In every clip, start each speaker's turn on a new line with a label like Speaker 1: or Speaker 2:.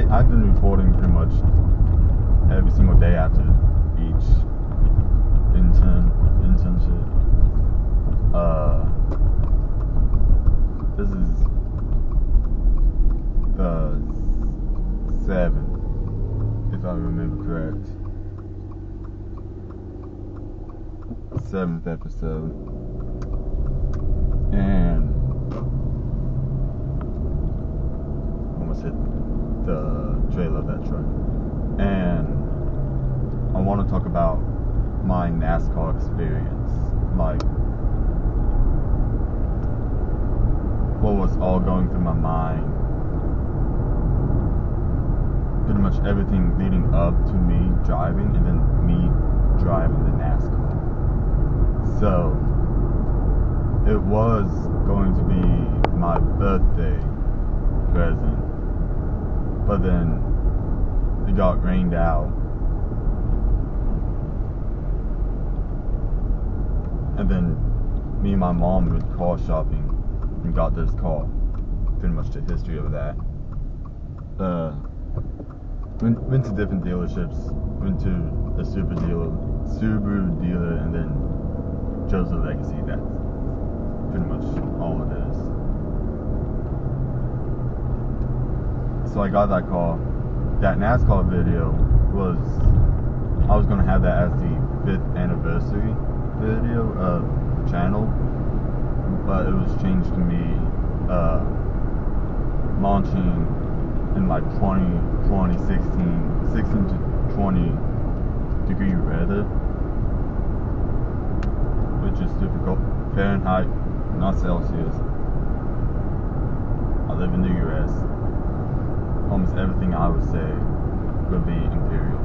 Speaker 1: I've been recording pretty much every single day after each internship. This is the 7th, if I remember correct. 7th episode. And almost hit the trailer of that truck. And I want to talk about my NASCAR experience. Like, what was all going through my mind. Pretty much everything leading up to me driving, and then me driving the NASCAR. So, it was going to be my birthday present, but then it got rained out, and then me and my mom went car shopping and got this car. Pretty much the history of that. Went to different dealerships, went to a Subaru dealer, and then chose the Legacy. That's pretty much all it is. So I got that car. That NASCAR video was, I was going to have that as the 5th anniversary video of the channel, but it was changed to me launching in like 16 to 20 degree weather, which is difficult. Fahrenheit, not Celsius. I live in the US. Almost everything I would say would be imperial.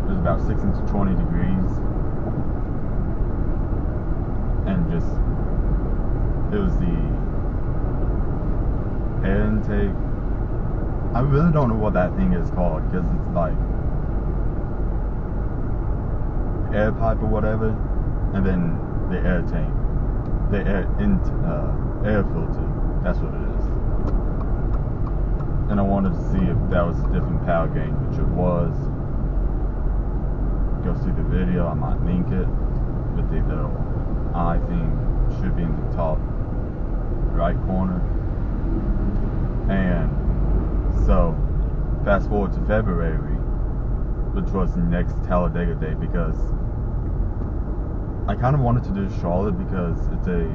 Speaker 1: It was about 16 to 20 degrees, and just, it was the air intake. I really don't know what that thing is called, because it's like air pipe or whatever, and then the air tank, the air filter. That's what it is. And I wanted to see if that was a different power gain, which it was. Go see the video. I might link it, but the little eye thing should be in the top right corner. And so, fast forward to February, which was the next Talladega day, because I kind of wanted to do Charlotte because it's a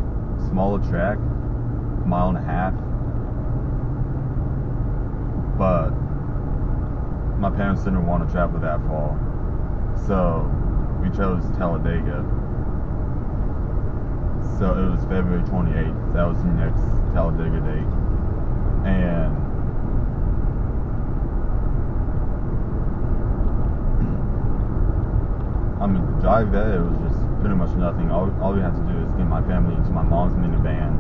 Speaker 1: smaller track, 1.5 miles, but my parents didn't want to travel that far, so we chose Talladega. So it was February 28th, that was the next Talladega date, and I mean, the drive there, it was just pretty much nothing. All we had to do is get my family into my mom's minivan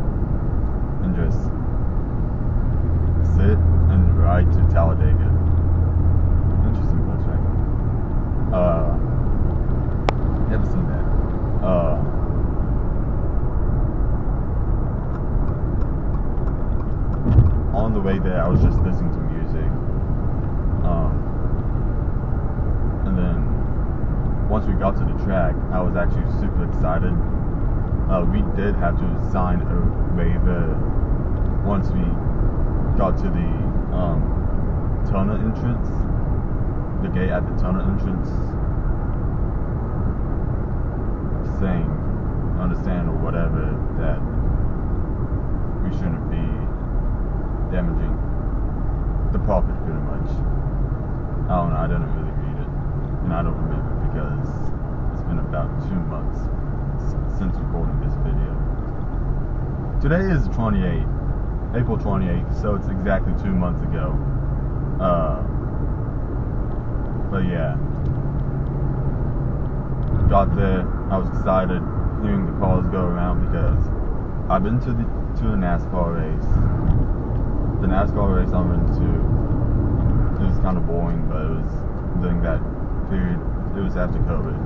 Speaker 1: and just sit and ride to Talladega. Interesting Volkswagen. Never seen that. On the way there, I was just listening to music. And then once we got to the track, I was actually super excited. We did have to sign a waiver once we got to the tunnel entrance, the gate at the tunnel entrance, saying, understand or whatever, that we shouldn't be damaging the property pretty much. I don't know, I didn't really read it, and I don't remember because it's been about 2 months since recording this video. Today is 28th, April 28th, so it's exactly 2 months ago. But yeah, got there, I was excited hearing the cars go around because I've been to a NASCAR race. The NASCAR race I went to, it was kind of boring, but it was during that period, it was after COVID,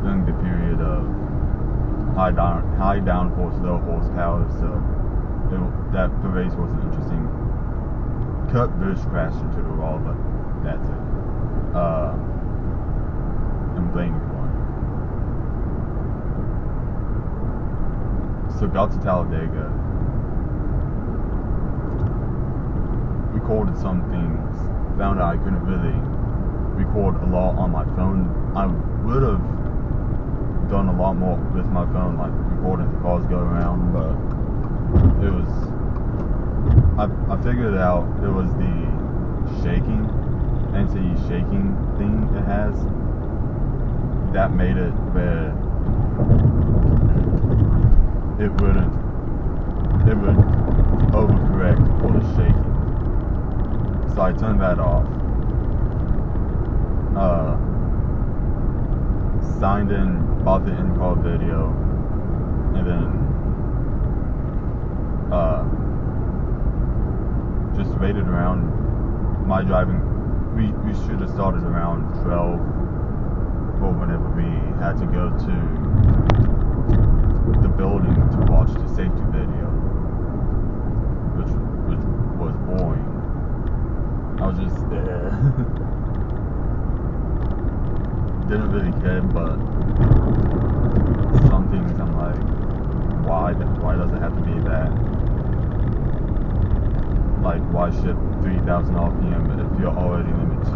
Speaker 1: during the period of high downforce, low horsepower, so the race wasn't interesting Kurt Busch crashed into the wall, but that's it. I'm blaming one. So got to Talladega, recorded some things, found out I couldn't really record a lot on my phone. I would have done a lot more with my phone, like recording the cars go around, but it was, I figured out it was the shaking, anti-shaking thing it has, that made it where it would overcorrect for the shaking. So I turned that off. Signed in, bought the in-car video, and then just waited around. My driving, we should have started around 12 for whenever we had to go to the building to watch the safety video, which was boring. I was just there. Didn't really care, but some things I'm like, why does it have to be that? Like, why ship 3,000 RPM if you're already limited to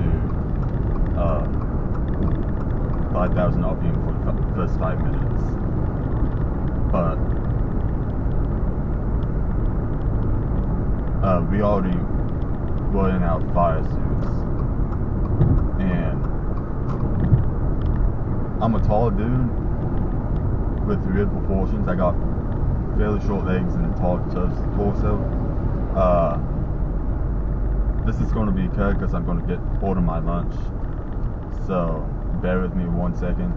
Speaker 1: 5,000 RPM for the first 5 minutes? But we already were in our fire suits, and I'm a tall dude with weird proportions. I got fairly short legs and tall torso. This is going to be cut because I'm going to order my lunch. So bear with me 1 second.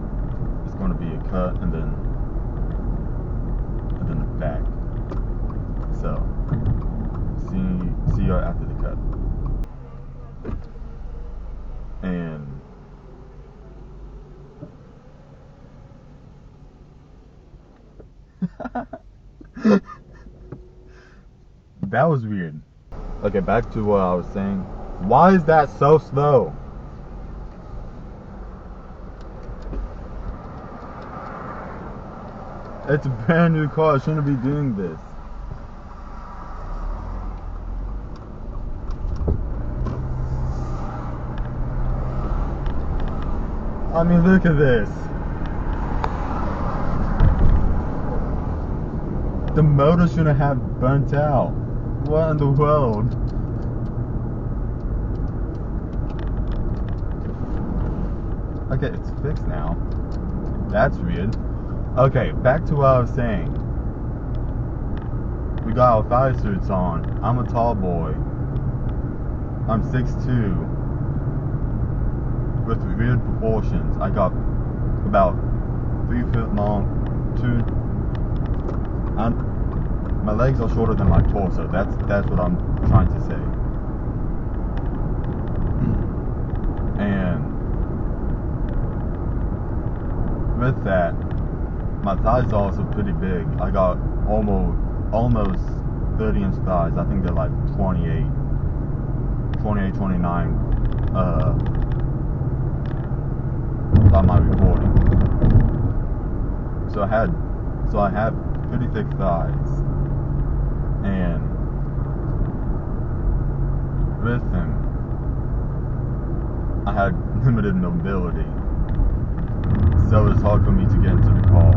Speaker 1: It's going to be a cut and then a back. So see you after the cut. And that was weird. Okay, back to what I was saying. Why is that so slow? It's a brand new car. I shouldn't be doing this. I mean, look at this. The motor shouldn't have burnt out. What in the world? Okay, it's fixed now. That's weird. Okay, back to what I was saying. We got our fire suits on. I'm a tall boy. I'm 6'2", with weird proportions. I got about 3 feet long, my legs are shorter than my torso. That's what I'm trying to say. And with that, my thighs are also pretty big. I got almost 30-inch thighs. I think they're like 28, 29 by my recording. So I have pretty thick thighs. And with him, I had limited mobility, so it's hard for me to get into the car.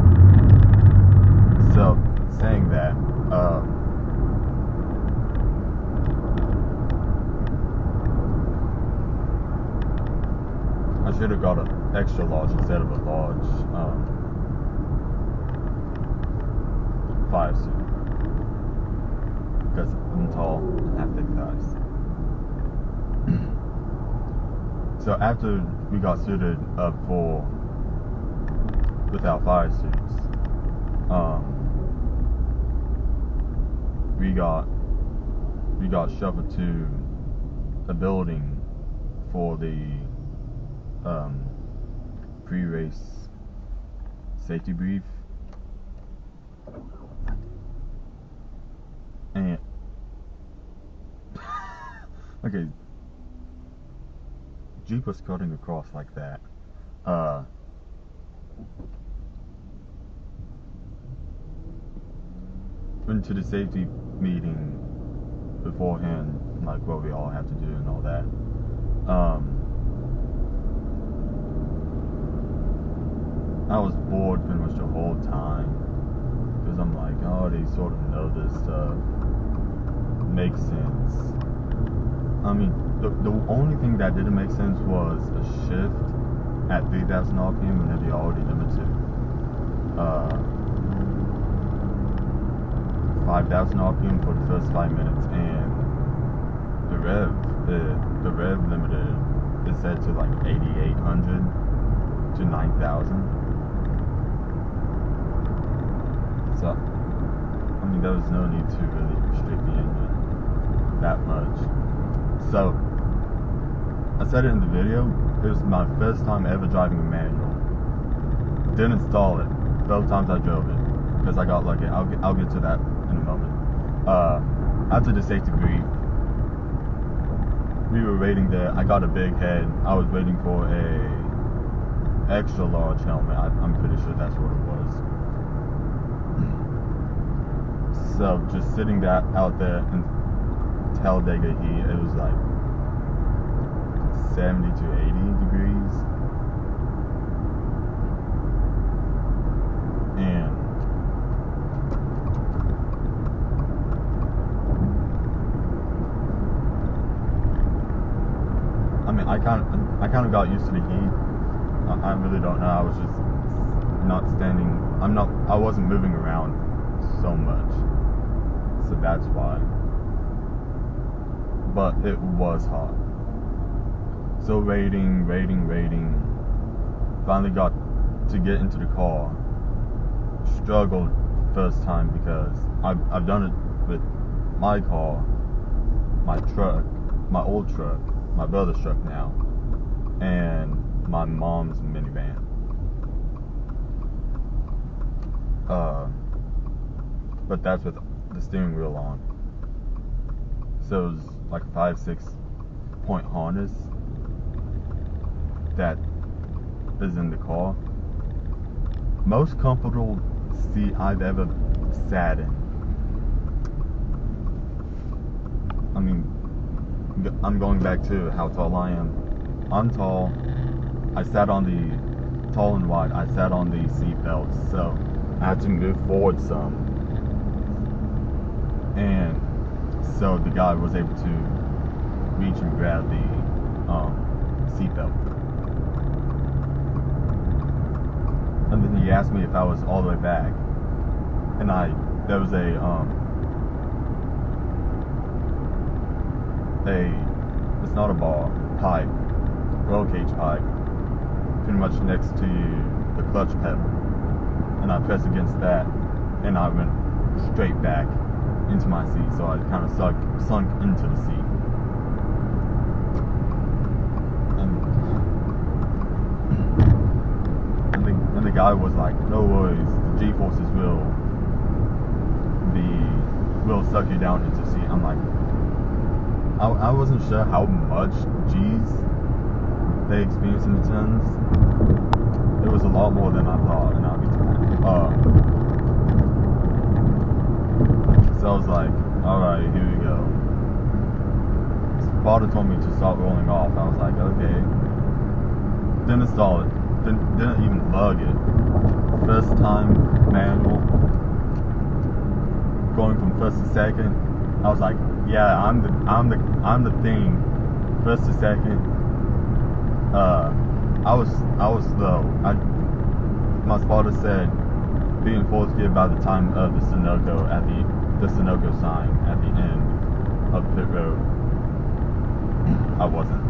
Speaker 1: So, saying that, I should have got an extra large instead of a large fire suit, because I'm tall and have thick thighs. So after we got suited up with our fire suits, we got shuffled to a building for the pre-race safety brief. And Okay, Jeep was cutting across like that. Into the safety meeting beforehand, like what we all have to do and all that. I was bored pretty much the whole time because I'm like, oh, they sort of know this stuff. Makes sense. I mean, the only thing that didn't make sense was a shift at 3,000 RPM whenever you're already limited. 5,000 RPM for the first 5 minutes, and the rev limiter is set to like 8,800 to 9,000. So, I mean, there was no need to really restrict the engine that much. So, I said it in the video, it was my first time ever driving a manual. Didn't install it. Both times I drove it, because I got lucky. I'll get to that in a moment. After the safety brief, we were waiting there. I got a big head. I was waiting for a extra large helmet. I'm pretty sure that's what it was. So just sitting out there in Talladega heat, it was like 70 to 80 degrees. And I mean, I kind of got used to the heat. I really don't know. I was just not standing. I wasn't moving around so much, so that's why. But it was hot. So waiting. Finally got to get into the car. Struggled first time because I've done it with my car, my truck, my old truck, my brother's truck now, and my mom's minivan. But that's with the steering wheel on. So it was like a 5-6 point harness that is in the car. Most comfortable seat I've ever sat in. I mean, I'm going back to how tall I am. I'm tall. I sat on the tall and wide. I sat on the seat belts, so I had to move forward some. And so the guy was able to reach and grab the seat belt. And then he asked me if I was all the way back. And there was a it's not a bar, pipe, roll cage pipe, pretty much next to the clutch pedal. And I pressed against that, and I went straight back into my seat, so I kind of sunk into the seat. And the guy was like, no worries, the G-forces will suck you down into the seat. I'm like, I wasn't sure how much G's they experience in the turns. It was a lot more than I thought, and I'll get to that. So I was like, alright, here we go. Father told me to start rolling off. I was like, okay. Didn't install it. Didn't even lug it. First time manual. Going from first to second. I was like, yeah, I'm the thing. First to second. I was slow. My spotter said be in fourth gear by the time of the Sunoco at the Sunoco sign at the end of pit road. I wasn't.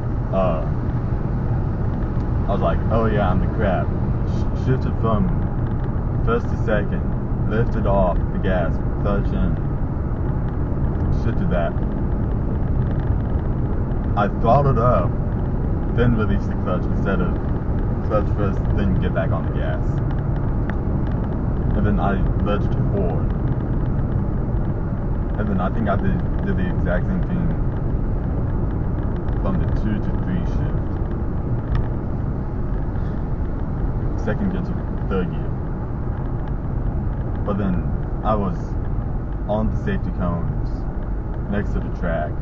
Speaker 1: I was like, oh yeah, I'm the crap. Shifted from first to second, lifted off the gas, clutch in, shifted that. I throttled up, then released the clutch instead of clutch first, then get back on the gas. And then I lurched forward. And then I think I did the exact same thing from the 2 to 3 shift. Second gear to third gear. But then I was on the safety cones next to the track.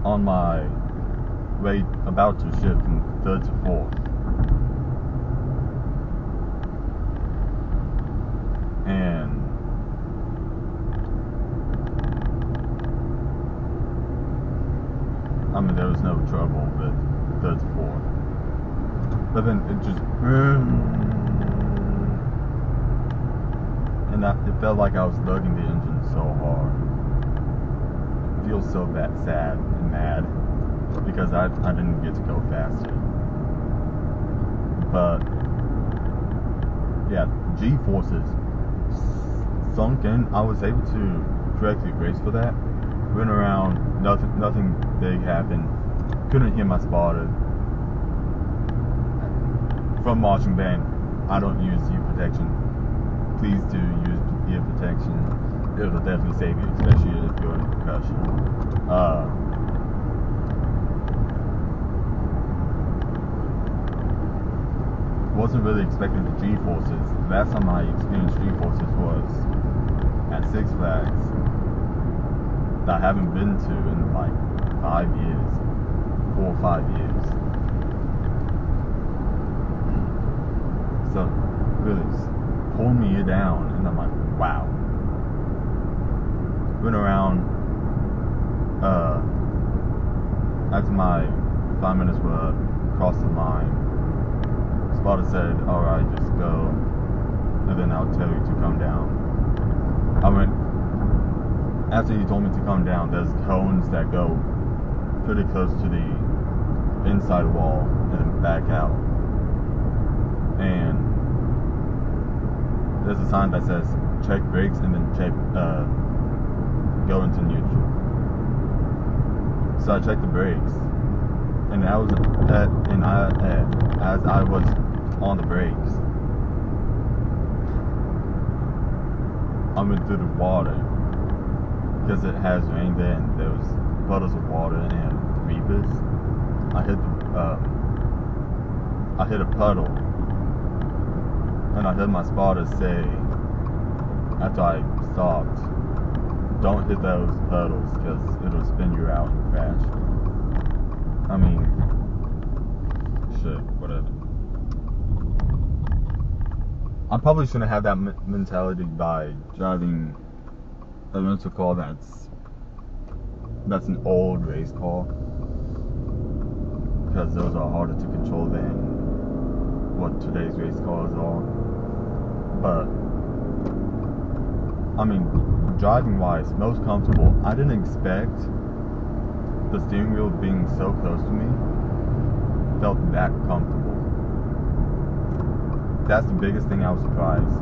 Speaker 1: On my way about to shift from third to fourth. And I mean, there was no trouble with third to fourth. But then it just, and it felt like I was lugging the engine so hard. It feels so sad and mad because I didn't get to go faster. But yeah, G-forces sunk in. I was able to correctly brace for that. Went around, nothing big happened. Couldn't hit my spotter. From marching band, I don't use ear protection. Please do use ear protection. It'll definitely save you, especially if you're in percussion. Wasn't really expecting the G-forces. Last time I experienced G-forces was at Six Flags. That I haven't been to in like 5 years, 4 or 5 years. So really pulled me down, and I'm like, wow. Went around. After my 5 minutes were up, crossed the line. Spotter said, "Alright, just go, and then I'll tell you to come down." I went. After he told me to come down, there's cones that go pretty close to the inside wall and then back out. And there's a sign that says check brakes and then check go into neutral. So I checked the brakes, and as I was on the brakes, I went through the water. Because it has rained there and there was puddles of water and reapers. I hit a puddle, and I heard my spotter say after I stopped, "Don't hit those puddles because it'll spin you out and crash." I mean, shit, whatever. I probably shouldn't have that mentality by driving a rental car that's an old race car, because those are harder to control than what today's race cars are. But I mean, driving wise, most comfortable. I didn't expect the steering wheel being so close to me felt that comfortable. That's the biggest thing I was surprised.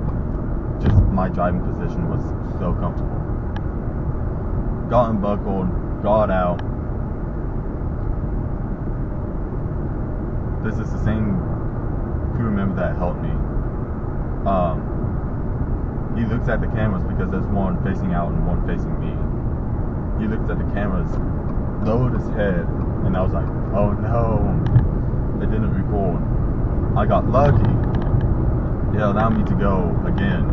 Speaker 1: Just my driving position was so comfortable. Got unbuckled, got out. This is the same crew member that helped me. He looks at the cameras because there's one facing out and one facing me. He looked at the cameras, lowered his head, and I was like, oh no, it didn't record. I got lucky. It allowed me to go again.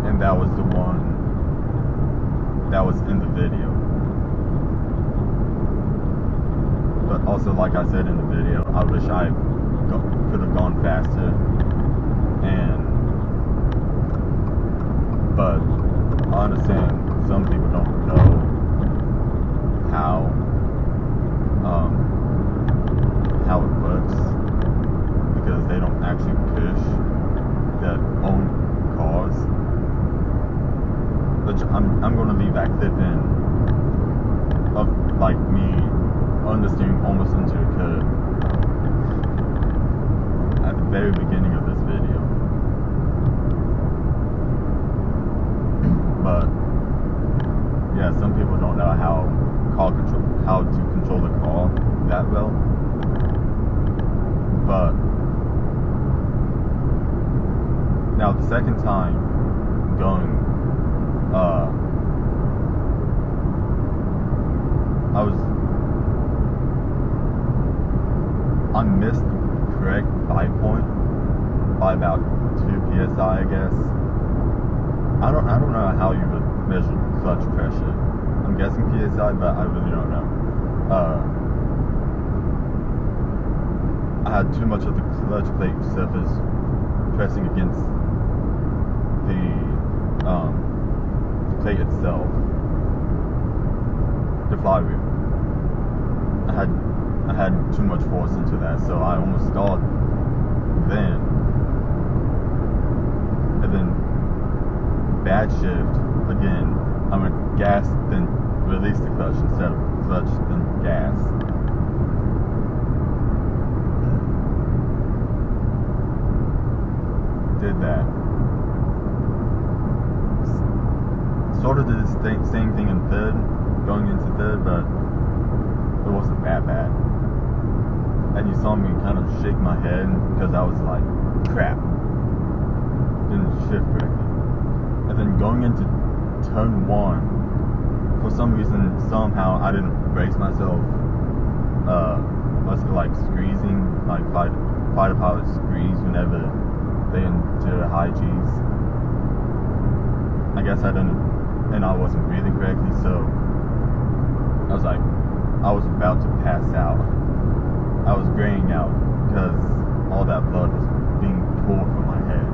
Speaker 1: And that was the one that was in the video. But also, like I said in the video, I wish I could have gone faster. But I understand some people don't know how it works, because they don't actually push their own cars. Which I'm going to leave that clip in of like me understeering almost into a curb at the very beginning of this video. But yeah, some people don't know how to control the car that well. But now the second time going, I missed the correct bite point by about 2 psi, I guess. I don't know how you would measure clutch pressure. I'm guessing psi, but I really don't know. I had too much of the clutch plate surface pressing against the plate itself, the flywheel. I had too much force into that, so I almost stalled then. And then bad shift again. I went gas, then release the clutch instead of clutch, then gas. Did that. Sort of did the same thing in third, going into third, but it wasn't that bad. And you saw me kind of shake my head because I was like, crap, didn't shift correctly. And then going into turn 1, for some reason, somehow I didn't brace myself. Must be like squeezing, like fighter pilots squeeze whenever they enter high G's. I guess I didn't, and I wasn't breathing correctly, so I was like, I was about to pass out. I was graying out because all that blood was being pulled from my head.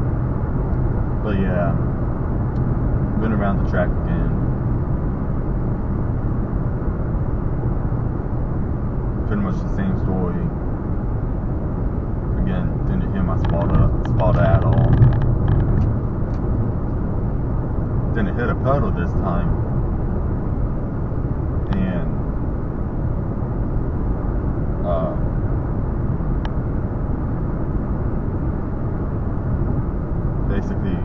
Speaker 1: But yeah, went around the track again. Pretty much the same story. Again, didn't hit my spotter at all. Didn't hit a puddle this time. And basically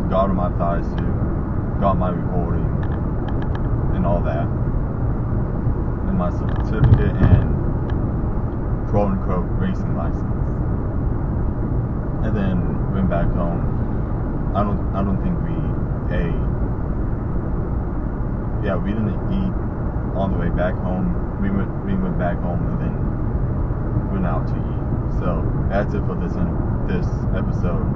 Speaker 1: got on my thighs too, got my recording and all that, and my certificate and quote unquote racing license. And then went back home. I don't think we ate. Yeah, we didn't eat on the way back home. We went back home and then went out to eat. So that's it for this episode.